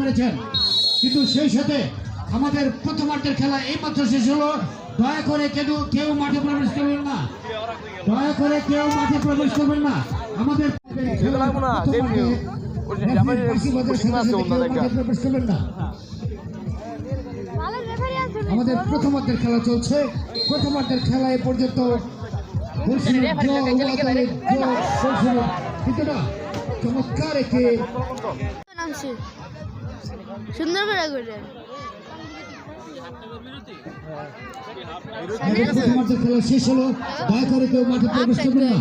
পেরেছেন, কিন্তু সেই সাথে আমাদের প্রথমার্ধের খেলা এইমাত্র শেষ হলো। দয়া করে কেউ মাঠে প্রবেশ করবেন না, দয়া করে কেউ মাঠে প্রবেশ করবেন না। আমাদের প্রবেশ করবেন না। আমাদের প্রথমার্ধের খেলা চলছে। প্রথমার্ধের খেলা এ পর্যন্ত চমৎকার একটি সুন্দর করে প্রথমার্ধের খেলা শেষ হলো। দয়া করে কেউ মাঠে প্রবেশ করবেন না।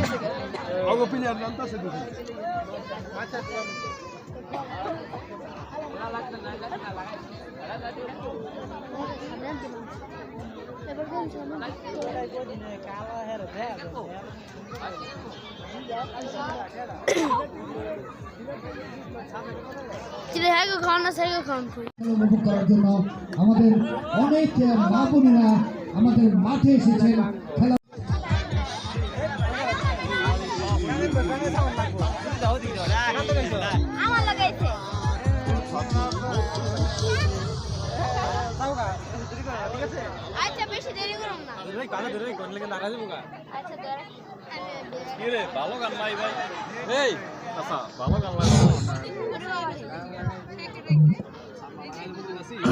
উপভোগ করার জন্য আমাদের অনেক মা বোনেরা আমাদের মাঠে এসেছেন খেলা।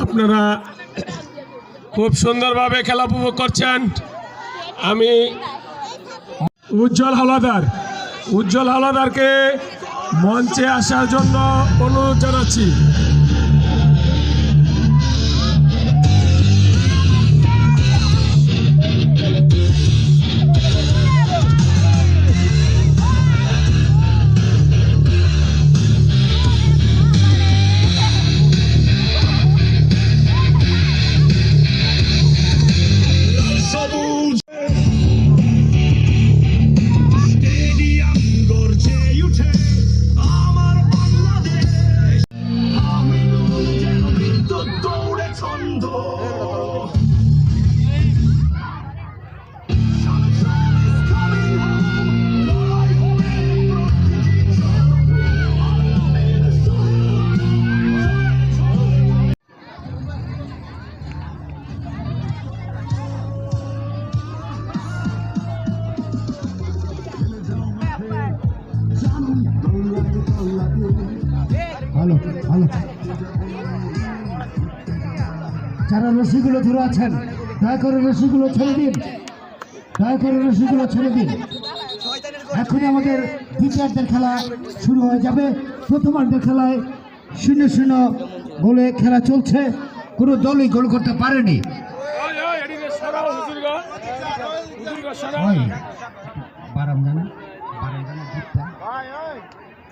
আপনারা খুব সুন্দরভাবে খেলা উপভোগ করছেন। আমি উজ্জ্বল হাওলাদারকে মঞ্চে আসার জন্য অনুরোধ জানাচ্ছি। ভালো ভালো যারা রশিগুলো ধরে আছেন দয়া করে রশিগুলো ছেড়ে দিন, দয়া করে রশিগুলো ছেড়ে দিন। এখনই আমাদের দ্বিতীয়ার্ধের খেলা শুরু হয়ে যাবে। প্রথমার্ধের খেলায় 0-0 গোলে খেলা চলছে। কোনো দলই গোল করতে পারেনি।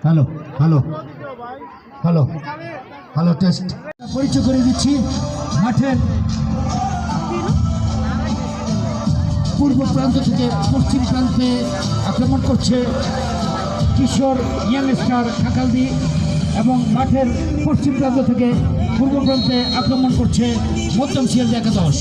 Hello hello hello hello test পরিচয় করে দিচ্ছি। মাঠের পূর্ব প্রান্ত থেকে পশ্চিম প্রান্তে আক্রমণ করছে কিশোর ইয়াংস্টার খাকালদি এবং মাঠের পশ্চিম প্রান্ত থেকে পূর্ব প্রান্তে আক্রমণ করছে মধ্যম শিয়ালদা একাদশ।